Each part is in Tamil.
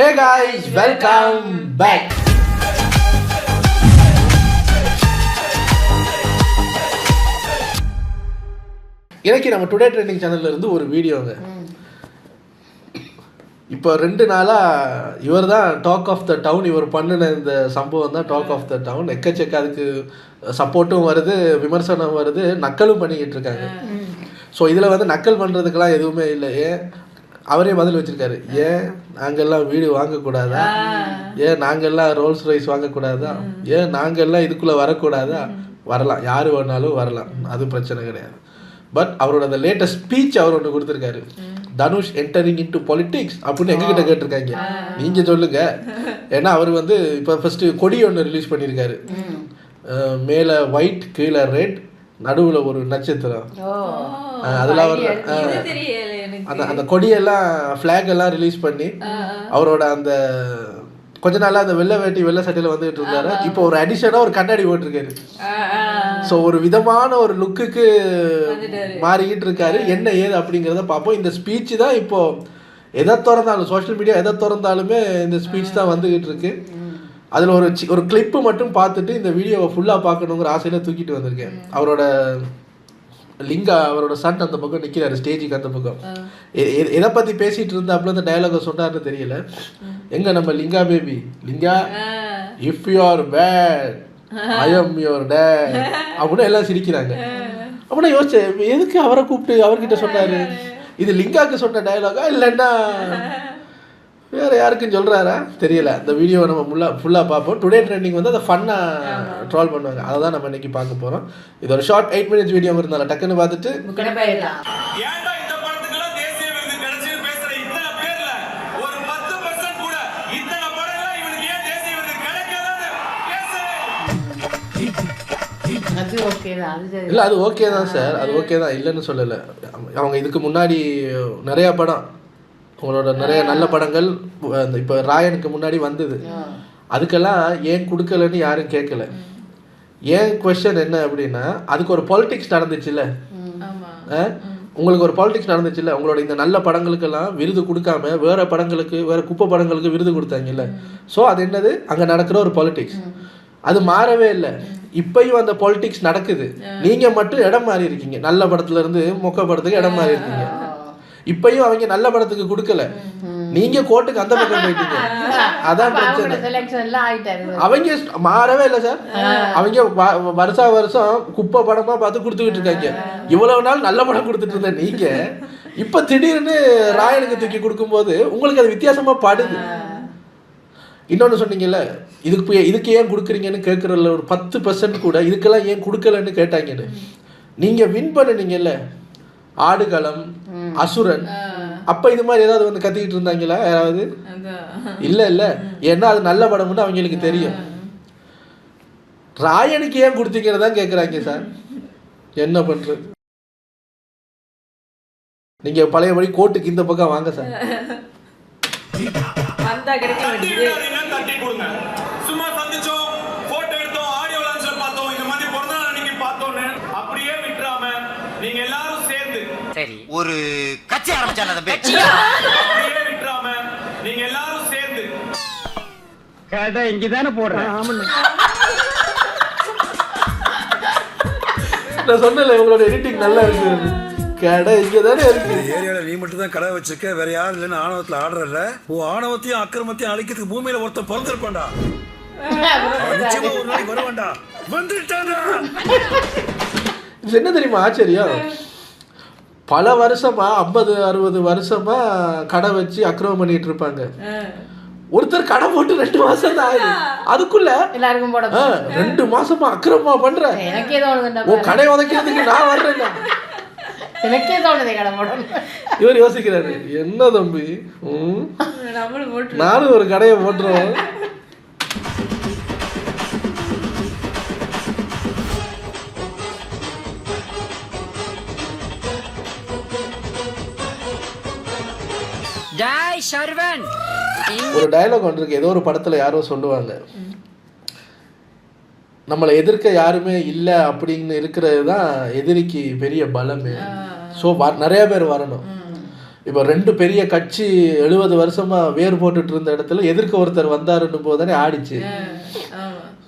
Hey guys, welcome back. இன்னைக்கு நம்ம டுடே ட்ரெண்டிங் சேனல்ல இருந்து ஒரு வீடியோங்க. இப்போ 2 நாளாக இவர் தான் டாக் ஆஃப் த டவுன். இவர் பண்ணின இந்த சம்பவம் தான் டாக் ஆஃப் த டவுன். எக்கச்சக்க அதுக்கு சப்போர்ட்டும் வருது, விமர்சனம் வருது, நக்கலும் பண்ணிக்கிட்டு இருக்காங்க. ஸோ இதில் வந்து நக்கல் பண்ணுறதுக்கெல்லாம் எதுவுமே இல்லை. அவரே பதில் வச்சிருக்காரு. ஏன் நாங்கள்லாம் வீடு வாங்கக்கூடாதா? ஏன் நாங்கள்லாம் ரோல்ஸ் ரைஸ் வாங்கக்கூடாதா? ஏன் நாங்கள்லாம் இதுக்குள்ளே வரக்கூடாதா? வரலாம், யார் வேணாலும் வரலாம், அது பிரச்சனை கிடையாது. பட் அவரோட அந்த லேட்டஸ்ட் ஸ்பீச் அவர் ஒன்று கொடுத்துருக்காரு. தனுஷ் என்டரிங் இன்டு பாலிடிக்ஸ் அப்படின்னு எங்ககிட்ட கேட்டிருக்காங்க. நீங்கள் சொல்லுங்கள். ஏன்னா அவர் வந்து இப்போ ஃபஸ்ட்டு கொடி ஒன்று ரிலீஸ் பண்ணியிருக்காரு. மேலே ஒயிட், கீழே ரெட், நடுவில் ஒரு நட்சத்திரம். அதெல்லாம் அவர் அந்த கொடியெல்லாம் ஃப்ளாக் எல்லாம் ரிலீஸ் பண்ணி அவரோட அந்த கொஞ்ச நாளாக அந்த வெள்ளை வேட்டி வெள்ளை சட்டையில் வந்துகிட்டு இருந்தாரு. இப்போ ஒரு அடிஷனாக ஒரு கண்ணாடி போட்டிருக்காரு. ஸோ ஒரு விதமான ஒரு லுக்குக்கு மாறிக்கிட்டு இருக்காரு. என்ன ஏது அப்படிங்கிறத பார்ப்போம். இந்த ஸ்பீச் தான் இப்போ எதை திறந்தாலும், சோஷியல் மீடியா எதை திறந்தாலுமே இந்த ஸ்பீச் தான் வந்துகிட்டு இருக்கு. அதில் ஒரு கிளிப்பு மட்டும் பார்த்துட்டு இந்த வீடியோவை ஃபுல்லாக பார்க்கணுங்கிற ஆசையில் தூக்கிட்டு வந்திருக்கேன். அவரோட லிங்கா, அவரோட சன் அந்த பக்கம் நிற்கிறாரு, ஸ்டேஜுக்கு அந்த பக்கம். எதை பற்றி பேசிகிட்டு இருந்தாப்புல அந்த டயலாகை சொன்னார்னு தெரியல. எங்கே நம்ம Linga baby, Linga if you are bad I am your dad அப்படின்னு எல்லாம் சிரிக்கிறாங்க. அப்படின்னா யோசிச்சேன், எதுக்கு அவரை கூப்பிட்டு அவர்கிட்ட சொன்னார்? இது லிங்காவுக்கு சொன்ன டயலாகா இல்லைன்னா வேறு யாருக்குன்னு சொல்கிறாரா தெரியல. அந்த வீடியோவை நம்ம ஃபுல்லாக பார்ப்போம். டுடே ட்ரெண்டிங் வந்து அதை ஃபன்னாக ட்ரால் பண்ணுவாங்க. அதை தான் நம்ம இன்றைக்கி பார்க்க போகிறோம். இது ஒரு ஷார்ட் 8 minutes வீடியோ இருந்தாலும் டக்குன்னு பார்த்துட்டு இல்லை, அது ஓகே தான் சார், அது ஓகே தான், இல்லைன்னு சொல்லலை. அவங்க இதுக்கு முன்னாடி நிறையா படம், உங்களோட நிறைய நல்ல படங்கள் இப்போ ராயனுக்கு முன்னாடி வந்தது. அதுக்கெல்லாம் ஏன் கொடுக்கலன்னு யாரும் கேட்கல. ஏன் கொஸ்டின் என்ன அப்படின்னா, அதுக்கு ஒரு பாலிடிக்ஸ் நடந்துச்சுல்ல, உங்களுக்கு ஒரு பாலிடிக்ஸ் நடந்துச்சுல்ல. உங்களோட இந்த நல்ல படங்களுக்கெல்லாம் விருது கொடுக்காம வேறு படங்களுக்கு, வேறு குப்பை படங்களுக்கு விருது கொடுத்தாங்கல்ல. ஸோ அது என்னது, அங்கே நடக்கிற ஒரு பாலிடிக்ஸ். அது மாறவே இல்லை. இப்பயும் அந்த பாலிடிக்ஸ் நடக்குது. நீங்கள் மட்டும் இடம் மாறி இருக்கீங்க. நல்ல படத்துலேருந்து மொக்க படத்துக்கு இடம் மாறி இருக்கீங்க. இப்பயும் அவங்க நல்ல படத்துக்கு கொடுக்கல, நீங்க கோர்ட்டுக்கு அந்த பக்கம் போயிட்டீங்க. அதான் பிரச்சனை. அவங்க மாறவே இல்லை சார். அவங்க வருஷம் குப்பை படமா பார்த்து கொடுத்துக்கிட்டு இருக்காங்க. இவ்வளவு நாள் நல்ல படம் கொடுத்துட்டு இருந்த நீங்க இப்ப திடீர்னு ராயனுக்கு தூக்கி கொடுக்கும்போது உங்களுக்கு அது வித்தியாசமா பாடுது. இன்னொன்று சொன்னீங்கல்ல, இதுக்கு ஏன் கொடுக்குறீங்கன்னு கேட்குறதுல ஒரு 10% கூட இதுக்கெல்லாம் ஏன் கொடுக்கலன்னு கேட்டாங்கன்னு. நீங்க வின் பண்ணுனீங்கல்ல, ஆடுகளம், அசுரன், அப்ப இது மாதிரி ஏதாவது வந்து கத்திக்கிட்டு இருந்தாங்களா யாராவது? இல்ல. ஏன்னா அது நல்ல படம்னு அவங்களுக்கு தெரியும். ராயனுக்கு ஏன் கொடுத்தீங்கன்னு தான் கேட்குறாங்க சார். என்ன பண்றது? நீங்க பழையபடி கோர்ட்டுக்கு இந்த பக்கம் வாங்க சார். சும்மா சந்திச்சோம், போட்டோ எடுத்தோம், ஆடியோ லான்ச்ல பார்த்தோம், இந்த மாதிரி பிறந்த நாள் அன்னைக்கு பார்த்தோன்னு அப்படியே விட்டுறாம நீங்க எல்லாரும் சேர்ந்து சரி ஒரு கட்சி ஆரம்பிச்சால அந்த பேச்சு அப்படியே விட்டுறாம நீங்க எல்லாரும் சேர்ந்து கடை இங்க தானே போடுறேன். நான் சொன்னல உங்களோட எடிட்டிங் நல்லா இருக்கு. கடை இங்க தானே இருக்கு. ஏரியால நீ மட்டும் தான் கடை வச்சிருக்க, வேற யாரும் இல்லைன்னு ஆணவத்துல ஆடுறல. ஆணவத்தையும் அக்கிரமத்தையும் அழிக்கிறதுக்கு பூமியில ஒருத்தன் பிறந்திருப்பான்டா. நிச்சயமா ஒரு நாளைக்கு வருவான்டா. வந்துட்டான்டா. இது என்ன தெரியுமா ஆச்சரியம்? பல வருஷமா 50-60 வருஷமா கடை வச்சு அக்கிரமம் பண்ணிட்டு இருப்பாங்க. ஒருத்தர் கடை போட்டு 2 மாசம் தான் ஆகுது. அதுக்குள்ள எல்லாருக்கும் 2 மாசமா அக்கிரமமா பண்ற. கடை உதைக்கிறதுக்கு நான் வர்றேன். எனக்கே தோணுது கடை போடணும். இவர் யோசிக்கிறாரு, என்ன தம்பி நானும் ஒரு கடையை போட்டுருவோம். ஒரு டயலாக் ஒன்று இருக்கு, ஏதோ ஒரு படத்துல யாரோ சொல்லுவாங்க, நம்மளை எதிர்க்க யாருமே இல்லை அப்படின்னு இருக்கிறது தான் எதிரிக்கு பெரிய பலமே. ஸோ நிறைய பேர் வரணும். இப்போ 2 பெரிய கட்சி 70 வருஷமா வேர் போட்டுட்டு இருந்த இடத்துல எதிர்க்க ஒருத்தர் வந்தாருன்னு போதானே ஆடிச்சு.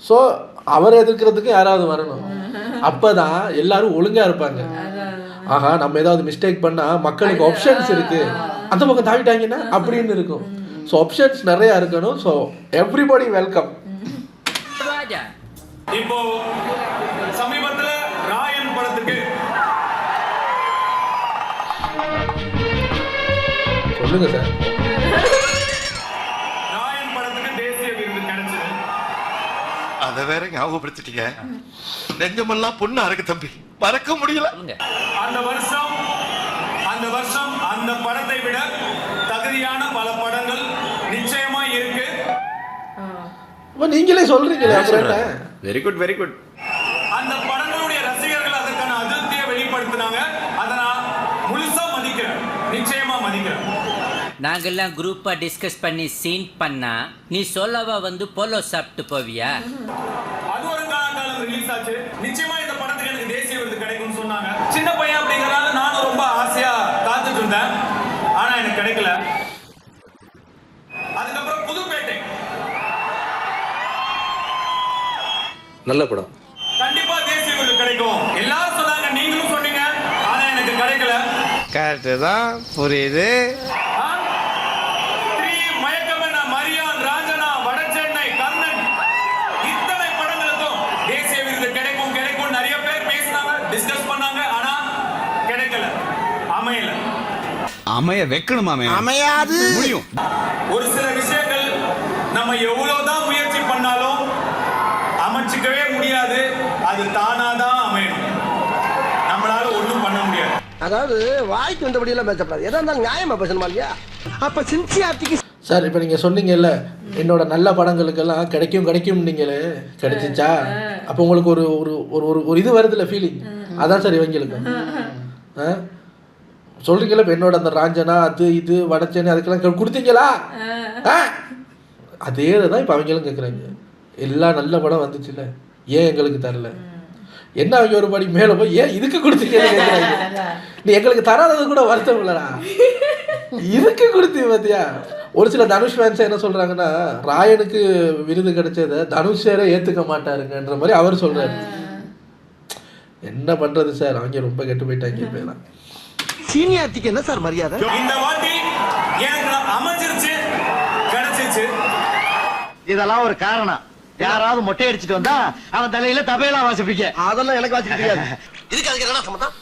ஸோ அவரை எதிர்க்கிறதுக்கு யாராவது வரணும், அப்பதான் எல்லாரும் ஒழுங்கா இருப்பாங்க. ஆஹா நம்ம ஏதாவது மிஸ்டேக் பண்ணா மக்களுக்கு ஆப்ஷன்ஸ் இருக்கு, அந்த பக்கம் தாவிட்டாங்கன்னா அப்படின்னு இருக்கும். ஸோ ஆப்ஷன்ஸ் நிறைய இருக்கணும். So everybody welcome. இப்போ சமீபத்துல ராயன் படத்துக்கு சொல்லுங்க சார். ராயன் படத்துக்கு தேசிய விருது கிடைச்சது. அத வேற ஞாபகப்படுத்திட்டீங்க. நெஞ்சமெல்லாம் பொண்ணா இருக்கு தம்பி, மறக்க முடியல. அந்த வருஷம் அந்த படத்தை விட தகுதியான பல படங்கள் நிச்சயமா இருக்கு. நீங்களே சொல்றீங்களே. Very good very good. அந்த படங்களுடைய ரசிகர்கள் அதற்கான அதிருப்தியை வெளிப்படுத்தினாங்க. அதை நான் முழுசா மதிக்கிறேன், நிச்சயமா மதிக்கிறேன். நாங்கெல்லாம் குரூப்பா டிஸ்கஸ் பண்ணி சீன் பண்ணா நீ சொல்லவா வந்து போலோ சாப்பிட்டு போவியா? அது ஒரு காலம் ரிலீஸ் ஆச்சு. நிச்சயமா இந்த படத்துக்கு எனக்கு தேசிய விருது கிடைக்கும்னு சொன்னாங்க. சின்ன பையன் அப்படிங்கறதால நானும் ரொம்ப ஆசையா காத்துட்டு இருந்தேன். ஆனா எனக்கு கிடைக்கல. அதுக்கப்புறம் புதுப்பேட்டை நல்ல படம், கண்டிப்பா தேசிய விருது கிடைக்கும் எல்லாரும் சொன்னாங்க, நீங்களும் சொன்னீங்க. ஆனா எனக்கு கிடைக்கல. கரெக்ட் தான், புரியுது. மயக்கமன்னா, மரியான், ராஞ்சனா, வடசென்னை, கர்ணன், இத்தனை படங்களுக்கும் தேசிய விருது கிடைக்கும் கிடைக்கும் நிறைய பேர் பேசினாங்க, டிஸ்கஸ் பண்ணாங்க. ஆனா கிடைக்கல, அமையல. அமைய வைக்கணுமாமே, அமையாது. முடியும். ஒரு சில விஷயங்கள் நம்ம எவ்வளவுதான் முயற்சி பண்ணாலும் அமைச்சிக்கவே முடியாது. அது தானாதான் அமையணும். நம்மளால ஒண்ணும் பண்ண முடியாது. அதாவது வாய்க்கு வந்தபடி எல்லாம் பேசப்படாது, எதா இருந்தாலும் நியாயமா பேசணுமா இல்லையா? அப்ப சின்சியாரிட்டிக்கு சார். இப்போ நீங்கள் சொன்னீங்கல்ல என்னோட நல்ல படங்களுக்கெல்லாம் கிடைக்கும் நீங்களே, கிடைச்சிச்சா? அப்போ உங்களுக்கு ஒரு ஒரு ஒரு இது வருதுல்ல, ஃபீலிங். அதான் சார் இவங்களுக்கு சொல்கிறீங்களா. இப்போ என்னோட அந்த ராஞ்சனா, அது இது வடச்சேனை, அதுக்கெல்லாம் கொடுத்தீங்களா? அதே தான் இப்போ அவங்களும் கேட்குறாங்க. எல்லா நல்ல படம் வந்துச்சுல்ல, ஏன் எங்களுக்கு தரல? என்ன அவங்க ஒரு படி மேலே போய் ஏன் இதுக்கு கொடுத்தீங்கன்னு கேட்குறாங்க. நீ எங்களுக்கு தராதது கூட வருத்தம் இல்லைடா, இதுக்கு கொடுத்தீங்க பார்த்தியா? ஒரு சில தனுஷ் ஃபேன்ஸ் என்ன சொல்கிறாங்கன்னா, ராயனுக்கு விருது கிடைச்சதை தனுஷ் சாரே ஏற்றுக்க மாட்டாருங்கன்ற மாதிரி அவர் சொல்கிறாரு. என்ன பண்ணுறது சார், அவங்க ரொம்ப கெட்டு போயிட்டாங்க. இப்போலாம் சீனியாரிட்டிக்கு என்ன சார் மரியாதை? இந்த வாட்டி எனக்கு அமைஞ்சிருச்சு, கிடைச்சிச்சு. இதெல்லாம் ஒரு காரணம். யாராவது மொட்டை அடிச்சிட்டு வந்தா அவன் தலையில தபையெல்லாம் வாசிப்பீங்க. அதெல்லாம் எனக்கு வாசிக்க தெரியாது. இதுக்கு அதுக்கு என்ன சம்பந்தம்?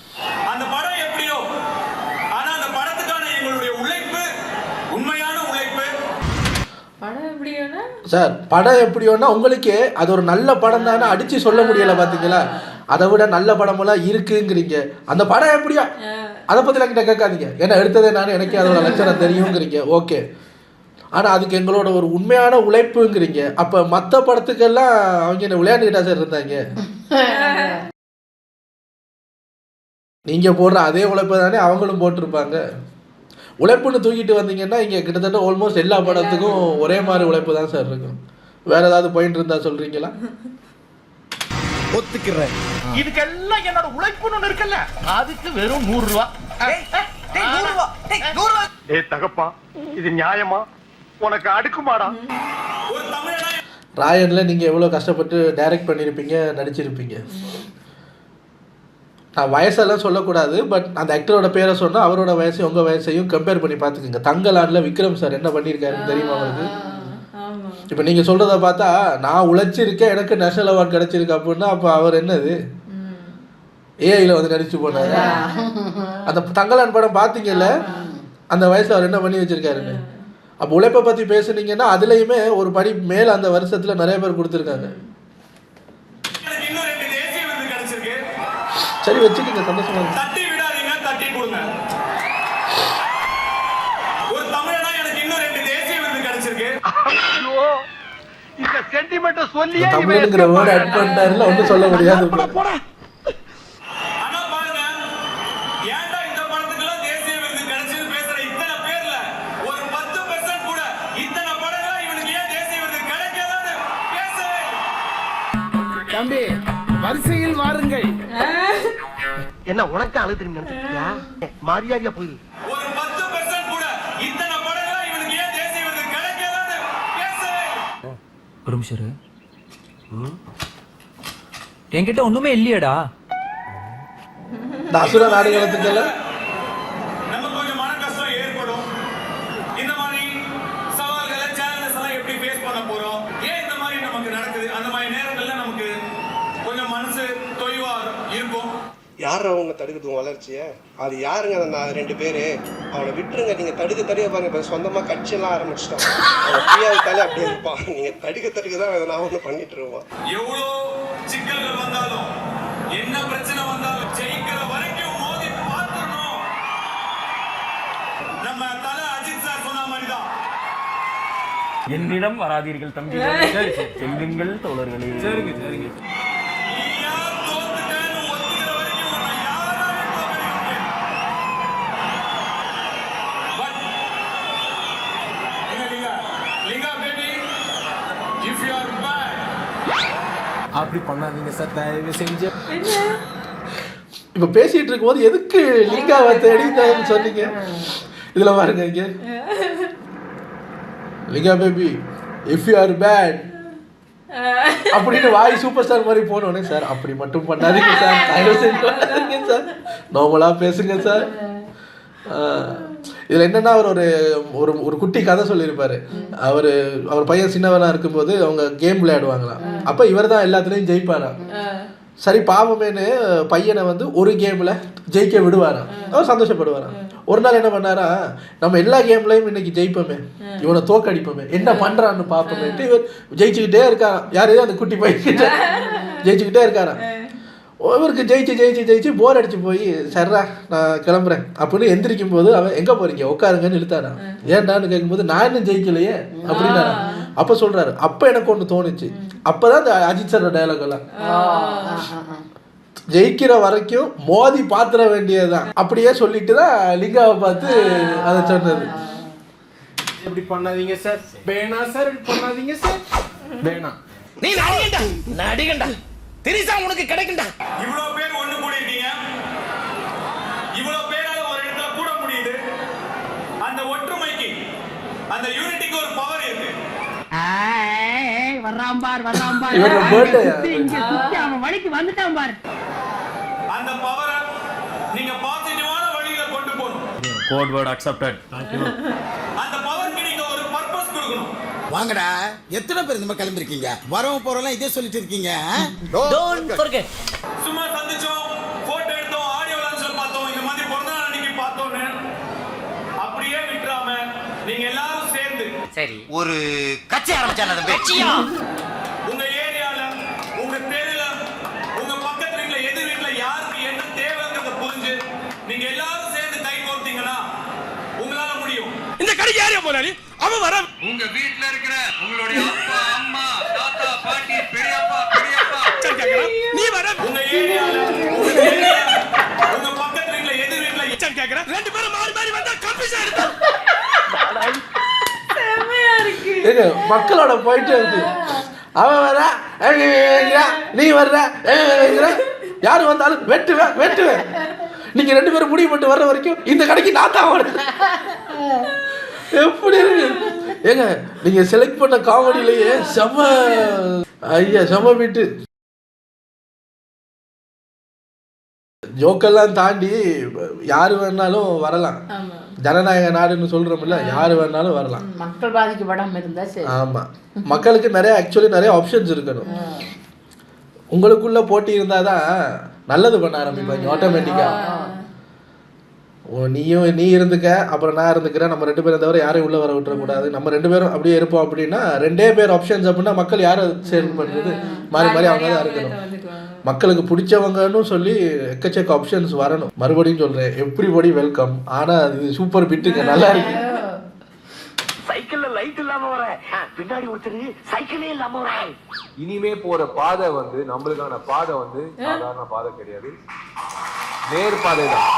அந்த படம் எப்படியோ, ஆனா அந்த படத்துக்கான எங்களுடைய உழைப்பு, உண்மையான உழைப்பு. படம் எப்படியோனா சார், படம் எப்படியோன்னா உங்களுக்கு அது ஒரு நல்ல படம் தானே அடிச்சு சொல்ல முடியல. பார்த்தீங்களா, அதை விட நல்ல படமெல்லாம் இருக்குங்கிறீங்க. அந்த படம் எப்படியா அதை பற்றிலாம் கிட்ட கேட்காதீங்க. ஏன்னா எடுத்ததே நானும் எனக்கே அதோட லட்சணம் தெரியுங்கிறீங்க. ஓகே, ஆனால் அதுக்கு எங்களோட ஒரு உண்மையான உழைப்புங்கிறீங்க. அப்போ மற்ற படத்துக்கெல்லாம் அவங்க என்ன விளையாண்டுக்கிட்டா சார் இருந்தாங்க? நீங்கள் போடுற அதே உழைப்பை தானே அவங்களும் போட்டிருப்பாங்க. உழைப்புன்னு தூக்கிட்டு வந்தீங்கன்னா இங்கே கிட்டத்தட்ட ஆல்மோஸ்ட் எல்லா படத்துக்கும் ஒரே மாதிரி உழைப்பு தான் சார் இருக்கும். வேறு ஏதாவது பாயிண்ட் இருந்தால் சொல்கிறீங்களா? ஒத்துக்கிறேன். இதுக்கெல்லாம் என்னோட உழைப்புன்னு ஒண்ணு இருக்குல்ல, அதுக்கு வெறும் 100 ரூபா. ஏய் தகப்பா, இது நியாயமா? உனக்கு அடுக்குமாடா? ஒரு தமிழனா ராயனில் நீங்கள் எவ்வளோ கஷ்டப்பட்டு டைரக்ட் பண்ணியிருப்பீங்க, நடிச்சிருப்பீங்க. நான் வயசெல்லாம் சொல்லக்கூடாது, பட் அந்த ஆக்டரோட பேரை சொன்னால் அவரோட வயசையும் உங்கள் வயசையும் கம்பேர் பண்ணி பார்த்துக்குங்க. தங்கலானில் விக்ரம் சார் என்ன பண்ணியிருக்காருன்னு தெரியுமா அவருக்கு? இப்போ நீங்கள் சொல்கிறத பார்த்தா நான் உழைச்சிருக்கேன், எனக்கு நேஷனல் அவார்டு கிடச்சிருக்கு அப்படின்னா அப்போ அவர் என்னது ஏஐயில் வந்து நடிச்சு போனார். அந்த தங்கலான் படம் பார்த்தீங்கல்ல, அந்த வயசில் அவர் என்ன பண்ணி வச்சுருக்காருன்னு. அப்போ உழைப்பை பற்றி பேசுனீங்கன்னா அதுலேயுமே ஒரு படி மேலே அந்த வருஷத்தில் நிறைய பேர் கொடுத்துருக்காங்க. இன்னும் 2 தேசிய விருது கிடைச்சிருக்கு. சரி வச்சுக்கோங்க, சந்தோஷமா. தட்டி விடாதீங்க, தட்டி கொடுங்க. ஒரு தமிழனா எனக்கு இன்னும் 2 தேசிய விருது கிடைச்சிருக்கு. இந்த சென்டிமெண்ட்ட சொல்லியே தமிழ்ங்கிற வேர்ட் ஆட் பண்ணிட்டாருல, ஒன்றும் சொல்ல முடியாது. ஆனா பாருங்க, ஏன்டா இந்த படத்துக்குலாம் தேசிய விருது கிடைச்சது பேசுற இத்தனை பேர்ல ஒரு 10% கூட இத்தனை படங்களா இவனுக்கு ஏன் தேசிய விருது கிடைக்காதுன்னு பேசவே. தம்பி வரிசையில் வாருங்கள். என்ன உனக்கு அழுது நினைச்சியா? மரியாதையா போயிரு. ஒரு 10% ஒரு நிமிஷம் இரு. என்கிட்ட ஒண்ணுமே இல்லையடா. இந்த அசுர நாடுகளத்துக்கெல்லாம் நமக்கு கொஞ்சம் மன கஷ்டம் ஏற்படும். இந்த மாதிரி சவால்களை சேலஞ்சஸ் எல்லாம் எப்படி ஃபேஸ் பண்ண போறோம், ஏன் இந்த மாதிரி நமக்கு நடக்குது, அந்த மாதிரி நேரங்கள்ல நமக்கு கொஞ்சம் மனசு தொய்வா இருக்கும். யார் அவங்க தடுக்குது வளர்ச்சியை? அது யாருங்க அந்த 2 பேரு? அவனை விட்டுருங்க. நீங்க தடுக்க பாருங்க, இப்போ சொந்தமா கட்சியெல்லாம் ஆரம்பிச்சிட்டான். அவன் ஃப்ரீயா விட்டாலே அப்படியே இருப்பான். நீங்க தடுக்க தான் எதனா ஒன்று பண்ணிட்டு இருவான். எவ்வளோ சிக்கல்கள் வந்தாலும் என்ன பிரச்சனை வந்தாலும் ஜெயிக்கிற வரைக்கும் மோதி பார்த்துடணும். நம்ம தல அஜித் சார் சொன்ன மாதிரி தான். என்னிடம் வராதீர்கள் தம்பி, செல்லுங்கள் தோழர்களே. சரிங்க சரிங்க. அப்படி பண்ணாதீங்க சார், தயவு செஞ்சு. இப்போ பேசிட்டு இருக்கும்போது எதுக்கு லிங்காவை தேடி சொன்னீங்க? இதுல பாருங்க இங்க, Linga baby if you are bad அப்படின்னு வாய் சூப்பர் ஸ்டார் மாதிரி போனோடனே, சார் அப்படி மட்டும் பண்ணாதீங்க சார், தயவு செஞ்சு பண்ணாதீங்க சார், நார்மலா பேசுங்க சார். இதில் என்னன்னா, அவர் ஒரு ஒரு குட்டி கதை சொல்லியிருப்பாரு. அவர் பையன் சின்னவனா இருக்கும்போது அவங்க கேம் விளையாடுவாங்களாம். அப்போ இவர் தான் எல்லாத்துலேயும் ஜெயிப்பாராம். சரி பாவமேனு பையனை வந்து ஒரு கேமில் ஜெயிக்க விடுவாராம். அவர் சந்தோஷப்படுவாராம். ஒரு நாள் என்ன பண்ணாரா, நம்ம எல்லா கேம்லையும் இன்னைக்கு ஜெயிப்போமே, இவனை தோக்கடிப்போமே, என்ன பண்ணுறான்னு பார்ப்போமேட்டு இவர் ஜெயிச்சுக்கிட்டே இருக்காராம். யாரையும் அந்த குட்டி பையன் ஜெயிச்சுக்கிட்டே இருக்காராம். இவருக்கு ஜெயிச்சு போர் அடிச்சு போய், சர்ரா நான் கிளம்புறேன் அப்படின்னு எந்திரிக்கும் போது, அவன் எங்கே போறீங்க உட்காருங்கன்னு இழுத்தாரான். ஏன்டான்னு கேட்கும்போது, நான் இன்னும் ஜெயிக்கலையே அப்படின்னாரான். அப்போ சொல்றாரு, அப்போ எனக்கு ஒன்று தோணுச்சு. அப்போதான் இந்த அஜித் சார் டயலாக் எல்லாம், ஜெயிக்கிற வரைக்கும் மோதி பாத்திர வேண்டியதுதான் அப்படியே சொல்லிட்டு தான் லிங்காவை பார்த்து அதை சொன்னது. இப்படி பண்ணாதீங்க சார், வேணா சார், இப்படி பண்ணாதீங்க சார், வேணாம். நீ நடிகண்டா தெரிசா உனக்கு கிடைக்கும்டா. இவ்வளவு பேர் ஒண்ணு கூடிருக்கீங்க, இவ்வளவு பேரால ஒரு இடத்துல கூட முடியுது. அந்த ஒற்றுமைக்கு, அந்த யூனிட்டிக்கு ஒரு பவர் இருக்கு. அந்த பவரை நீங்க பாசிட்டிவான வழியில கொண்டு போகணும். Code word accepted. அந்த பவருக்கு நீங்க ஒரு பர்பஸ் கொடுக்கணும். வாங்கடா, எத்தனை பேர் இந்த மாதிரி கிளம்பிருக்கீங்க? வரவும் போறோம்லாம் இதே சொல்லிட்டு இருக்கீங்க. சும்மா சந்திச்சோம், போட்டோ எடுத்தோம், ஆடியோ லான்ச்ல பார்த்தோம், இந்த மாதிரி பிறந்த நாள் அன்னைக்கு பார்த்தோன்னு அப்படியே விட்டுறாம நீங்க எல்லாரும் சேர்ந்து சரி ஒரு கட்சி ஆரம்பிச்சால உங்க ஏரியால, உங்க தெருல, உங்க பக்கத்து வீட்டுல, எதிர் வீட்டுல யாருக்கு என்ன தேவைங்கிறத புரிஞ்சு நீங்க எல்லாரும் சேர்ந்து கை கோர்த்தீங்கன்னா உங்களால முடியும். இந்த கடைக்கு யாரையா போறாரு? அவன் வர. உங்க வீட்டுல இருக்கிற உங்களுடைய அப்பா, அம்மா, தாத்தா, பாட்டி, பெரியப்பா, நீ வர. உங்க ஏரியால, உங்க தெருல, உங்க பக்கத்து வீட்டுல, எதிர் வீட்டுல கேக்குறேன். 2 பேரும் மாறி வந்தா கன்ஃபியூஷன் ஆயிடுது. ஏங்க மக்களோட போயிட்டே இருக்கு. அவன் வர, நீ வர்ற, யாரு வந்தாலும் வெட்டுவேன். நீங்க 2 பேரும் முடிவு பண்ணிட்டு வர்ற வரைக்கும் இந்த கடைக்கு நான் தான் வரேன். எப்படி இருக்கு ஏங்க, நீங்க செலக்ட் பண்ண காமெடியிலேயே செம வீட்டு ஜோக்கெல்லாம் தாண்டி யாரு வேணாலும் வரலாம். ஜனநாயக நாடுன்னு சொல்றோம்ல, யாரு வேணாலும் வரலாம். மக்கள் பாதிக்கப்படாம இருந்தா சரி. ஆமா, மக்களுக்கு நிறைய ஆப்ஷன்ஸ் இருக்கணும். உங்களுக்குள்ள போட்டி இருந்தாதான் நல்லது பண்ண ஆரம்பிப்பாங்க ஆட்டோமேட்டிக்கா. நீ இருந்துக்க, அப்புறம் நான் இருந்துக்கிறேன், நம்ம 2 பேரும் தவிர யாரையும் உள்ள வர விட்டுறக்கூடாது, நம்ம 2 பேரும் அப்படியே இருப்போம் அப்படின்னா 2 பேர் ஆப்ஷன்ஸ் அப்படின்னா மக்கள் யாரை சேர்ந்து பண்ணுறது, மாறி அவங்க தான் இருக்கணும். மக்களுக்கு பிடிச்சவங்கன்னு சொல்லி எக்கச்சக்க ஆப்ஷன்ஸ் வரணும். மறுபடியும் சொல்றேன், எவ்ரிபடி வெல்கம். ஆனா அது சூப்பர் பிட்டுங்க, நல்லா இருக்கு. சைக்கிள்ல லைட் இல்லாம வர, பின்னாடி ஒருத்தரு சைக்கிளே இல்லாம வர. இனிமே போற பாதை வந்து நம்மளுக்கான பாதை வந்து சாதாரண பாதை கிடையாது, நேர் பாதை தான்.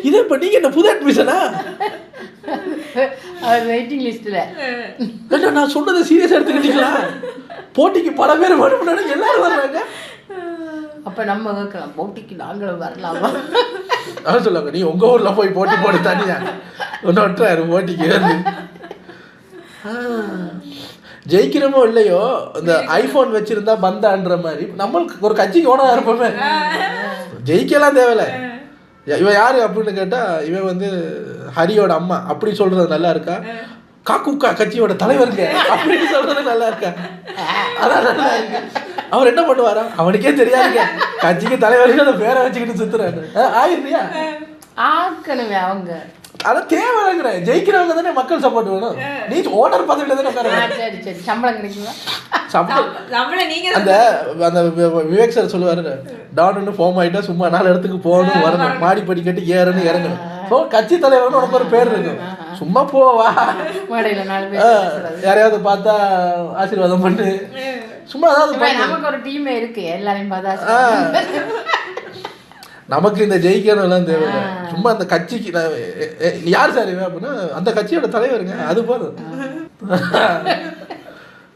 இது இப்ப நீங்க என்ன புது அட்மிஷனா? வெயிட்டிங் லிஸ்ட்ல. நான் சொன்னதை சீரியஸா எடுத்துக்கிட்டீங்களா? போட்டிக்கு பல பேர் வரணும், எல்லாரும் வர்றாங்க. அப்ப நம்ம கேட்கலாம், போட்டிக்கு நாங்களும் வரலாமா? அவர் சொல்லுவாங்க நீ உங்கள் ஊரில் போய் போட்டி போட்டு தனியா ஒன்று ஒட்டுறாரு போட்டிக்கு வந்து. ஜெயிக்கிறமோ இல்லையோ இந்த ஐஃபோன் வச்சிருந்தா பந்தான்ற மாதிரி நம்மளுக்கு ஒரு கட்சிக்கு ஓனராக இருப்போமே. ஜெயிக்கலாம் தேவையில்ல. இவன் யாரு அப்படின்னு கேட்டா இவன் வந்து ஹரியோட அம்மா அப்படி சொல்றது நல்லா இருக்கா, காக்குக்கா கட்சியோட தலைவருங்க அப்படின்னு சொல்றது நல்லா இருக்கா? அதான் நல்லா இருக்கு. அவர் என்ன பண்ணுவாரா அவனுக்கே தெரியாதுங்க, கட்சிக்கு தலைவருக்கு அந்த பேரை வச்சுக்கிட்டு சுத்துறாரு. ஆயிருந்தியா ஆக்கணுமே அவங்க. அதான் தேவைங்கிறேன். ஜெயிக்கிறவங்க தானே மக்கள் சப்போர்ட் வேணும். நீ ஓனர் பதவியில தானே உட்கார. சரி சரி சம்பளம் கிடைக்குமா? அந்த அந்த விவேக் சார் சொல்லுவாரு டான்னு ஃபார்ம் ஆகிட்டா சும்மா 4 இடத்துக்கு போகணும் வரணும், மாடி படி கட்டி ஏறணும் இறங்கணும். ஸோ கட்சி தலைவர்னு உனக்கு ஒரு பேர் இருக்கும். சும்மா போவா யாரையாவது பார்த்தா ஆசீர்வாதம் பண்ணு, சும்மா அதாவது நமக்கு ஒரு டீமே இருக்கு எல்லாரையும் பார்த்தா. நமக்கு இந்த ஜெயிக்கணும் எல்லாம் தேவையில்லை. சும்மா அந்த கட்சிக்கு யார் சார் அப்படின்னா அந்த கட்சியோட தலைவருங்க, அது போதும்.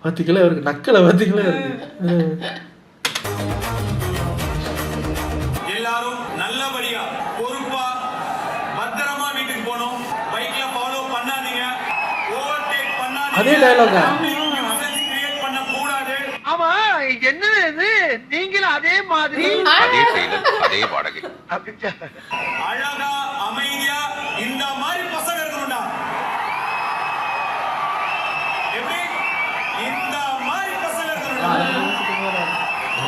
10 கிலோ இருக்கு நக்கலை 10 கிலோ இருக்கு. எல்லாரும் நல்லபடியா பொறுப்பா பத்திரமா வீட்டுக்கு போகணும். பைக்ல ஃபாலோ பண்ணாதீங்க, ஓவர்டேக் பண்ணாதீங்க. அதே டயலாக் கிரியேட் பண்ண கூடாது. ஆமா என்ன இது நீங்களும் அதே மாதிரி அதே வாடகை அழகா அமைதியா இந்த மாதிரி பசங்க இருக்கணும்டா. எப்படி இந்த மாதிரி பசங்க இருக்கணும்டா.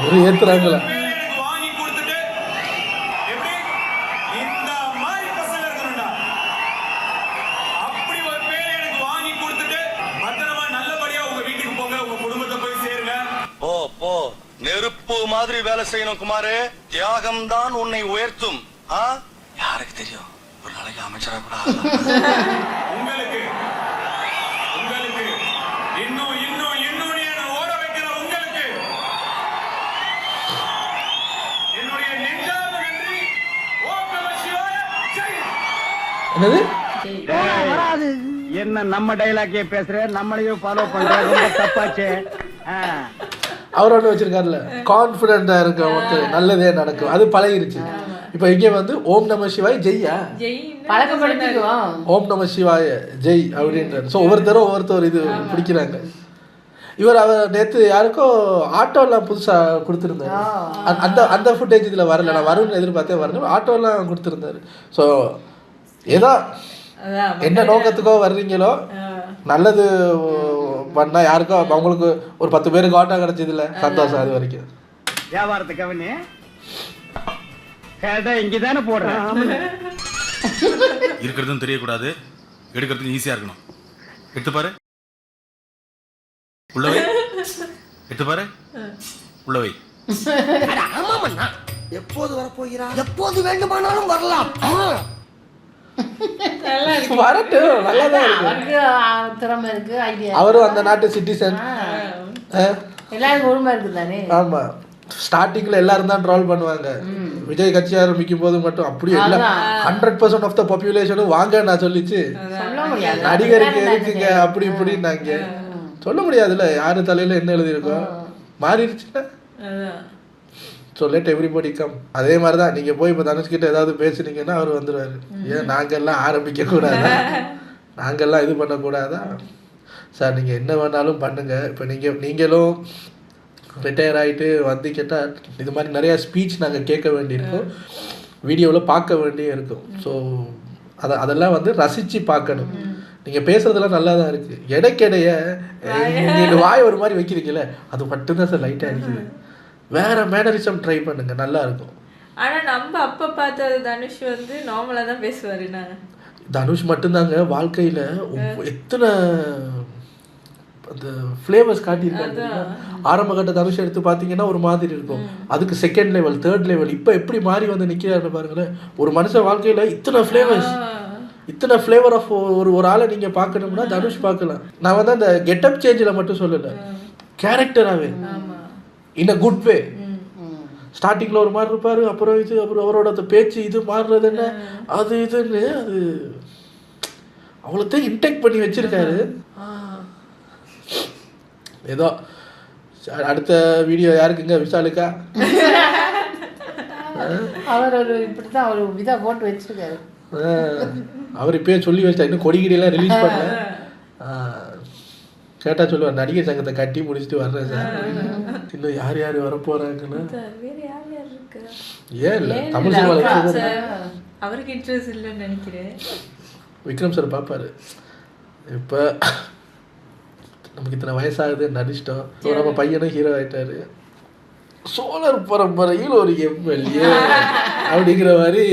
ஒரு ஏத்துறாங்களா எனக்கு வாங்கி கொடுத்துட்டு எப்படி இந்த மாதிரி பசங்க இருக்கணும்டா. அப்படி ஒரு பேர் எனக்கு வாங்கி கொடுத்துட்டு பத்திரமா நல்லபடியா உங்க வீட்டுக்கு போங்க, உங்க குடும்பத்தை போய் சேருங்க. போ நெருப்பு மாதிரி வேலை செய்யணும் குமாரு. தியாகம் தான் உன்னை உயர்த்தும். யாருக்கு தெரியும், ஒரு நாளைக்கு அமைச்சரா கூட உங்களுக்கு உங்களுக்கு இன்னும் இன்னும் இன்னும் ஓட வைக்கிற உங்களுக்கு என்னுடைய நெஞ்சார்ந்த நன்றி. ஓம் நம சிவாய. ஜெய். என்னது வராது. என்ன நம்ம டைலாக்கே பேசுற, நம்மளையும் ஃபாலோ பண்ற, ரொம்ப தப்பாச்சே. அவர் ஒன்று வச்சிருக்காருல்ல, கான்ஃபிடென்ட்டா இருக்க மக்கள் நல்லதே நடக்கும், அது பழகிருச்சு. இப்போ இங்கே வந்து ஓம் நம சிவாய் ஜெய்யா பழக்கப்படுத்திக்குவோம். ஓம் நம சிவாய ஜெய் அப்படின்றாரு. ஸோ ஒவ்வொருத்தர் இது பிடிக்கிறாங்க. அவர் நேற்று யாருக்கோ ஆட்டோலாம் புதுசாக கொடுத்துருந்தாரு. அந்த அந்த ஃபுட்டேஜ் இதில் வரல, நான் வரும்னு எதிர்பார்த்தே வரல. ஆட்டோலாம் கொடுத்துருந்தாரு. ஸோ ஏதோ என்ன நோக்கத்துக்கோ வர்றீங்களோ நல்லது பண்ணா யாருக்கோ அவங்களுக்கு ஒரு 10 பேருக்கு ஆட்டோ கிடைச்சதில்ல, சந்தோஷம். அது வரைக்கும் வியாபாரத்துக்கு அவனே இங்கதானே போடுறேன். இருக்கிறதும் தெரியக்கூடாது, எடுக்கிறதுக்கு ஈஸியா இருக்கணும். எடுத்து பாரு உள்ளவை, எடுத்து பாரு உள்ளவை. எப்போது வரப்போகிறா? எப்போது வேண்டுமானாலும் வரலாம். வரட்டும், நல்லாதான் இருக்கு. அவருக்கு திறமை இருக்கு, ஐடியா. அவரும் அந்த நாட்டு சிட்டிசன். எல்லாரும் உரிமை இருக்கு தானே. ஆமா, ஸ்டார்டிங்ல எல்லாரும் தான் ட்ரால் பண்ணுவாங்க. விஜய் கட்சி ஆரம்பிக்கும் போது மட்டும் அப்படியே இல்ல 100% ஆஃப் த பாப்புலேஷனும் வாங்க நான் சொல்லிச்சு, நடிகருக்கு இருக்குங்க அப்படி இப்படின்னாங்க. சொல்ல முடியாதுல்ல யாரு தலையில என்ன எழுதியிருக்கோம், மாறிடுச்சுல. So let everybody come. அதே மாதிரி தான் நீங்கள் போய் இப்போ தனுஷ்கிட்ட ஏதாவது பேசுனீங்கன்னா அவர் வந்துடுவார். ஏன் நாங்கள்லாம் ஆரம்பிக்கக்கூடாதா, நாங்கள்லாம் இது பண்ணக்கூடாதா? சார் நீங்கள் என்ன வேணாலும் பண்ணுங்கள். இப்போ நீங்களும் ரிட்டையர் ஆகிட்டு வந்து கேட்டால் இது மாதிரி நிறையா ஸ்பீச் நாங்கள் கேட்க வேண்டியிருக்கும், வீடியோவில் பார்க்க வேண்டியும் இருக்கும். ஸோ அதெல்லாம் வந்து ரசித்து பார்க்கணும். நீங்கள் பேசுகிறதெல்லாம் நல்லா தான் இருக்குது, இடைக்கிடைய நீங்கள் வாய் ஒரு மாதிரி வைக்கிறீங்களே அது மட்டும்தான் சார் லைட்டாக இருக்குது. வேற மேனரிசம் ட்ரை பண்ணுங்க, நல்லா இருக்கும். ஆனா நம்ம அப்ப பார்த்தது தனுஷ் வந்து நார்மலா தான் பேசுவாரு. தனுஷ் மட்டும்தாங்க வாழ்க்கையில எத்தனை அந்த ஃப்ளேவர்ஸ் காட்டியிருக்காங்க. ஆரம்ப கட்ட தனுஷ் எடுத்து பார்த்தீங்கன்னா ஒரு மாதிரி இருக்கும், அதுக்கு செகண்ட் லெவல் தேர்ட் லெவல் இப்போ எப்படி மாறி வந்து நிற்கிறாருன்னு பாருங்களேன். ஒரு மனுஷன் வாழ்க்கையில இத்தனை ஃப்ளேவர்ஸ், இத்தனை ஃப்ளேவர் ஆஃப் ஒரு ஆளை நீங்கள் பார்க்கணும்னா தனுஷ் பார்க்கலாம். நான் வந்து அந்த கெட்டப் சேஞ்சில் மட்டும் சொல்லலை, கேரக்டராகவே இன் அ குட் வே. ஸ்டார்டிங்கில் ஒரு மாதிரி இருப்பார், அப்புறம் அவரோட அந்த பேச்சு இது மாறுறது என்ன அது இதுன்னு அது அவ்வளோத்தையும் இன்டெக்ட் பண்ணி வச்சிருக்காரு. ஏதோ அடுத்த வீடியோ யாருக்குங்க, விஷாலுக்கா? அவர் ஒரு இப்படித்தான் ஒரு விதா போட்டு வச்சிருக்காரு. அவர் இப்பயே சொல்லி வச்சிட்டா, இன்னும் கொடிகிடியெல்லாம் ரிலீஸ் பண்ணல. கேட்டால் சொல்லுவார், நடிகர் சங்கத்தை கட்டி முடிச்சுட்டு வர்றேன் சார். இன்னும் யார் யார் வர போகிறாங்கன்னு வேற யார் யார் இருக்கு? ஏன் இல்லை தமிழ் சினிமாவில் அவருக்கு இன்ட்ரெஸ்ட் இல்லைன்னு நினைக்கிறேன். விக்ரம் சார் பார்ப்பாரு. இப்போ நமக்கு இத்தனை வயசாகுது, நடிச்சிட்டோம். ஸோ நம்ம பையனும் ஹீரோ ஆகிட்டாரு. சோழர் பரம்பரையில் ஒரு எம்எல்ஏ அப்படிங்கிற மாதிரி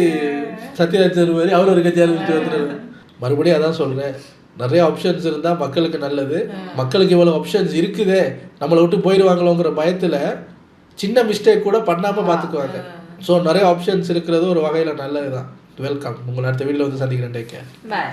சத்யராஜ் மாதிரி அவர் ஒரு கட்சி ஆரம்பிச்சுட்டு வந்துடுறாரு. மறுபடியும் அதான் சொல்கிறேன், நிறைய ஆப்ஷன்ஸ் இருந்தால் மக்களுக்கு நல்லது. மக்களுக்கு இவ்வளோ ஆப்ஷன்ஸ் இருக்குதே, நம்மளை விட்டு போயிடுவாங்களோங்கிற பயத்தில் சின்ன மிஸ்டேக் கூட பண்ணாமல் பார்த்துக்குவாங்க. ஸோ நிறைய ஆப்ஷன்ஸ் இருக்கிறது ஒரு வகையில் நல்லது தான். வெல்கம். உங்களை அடுத்த வீட்டில் வந்து சந்திக்கிறேன். Take care. பாய்.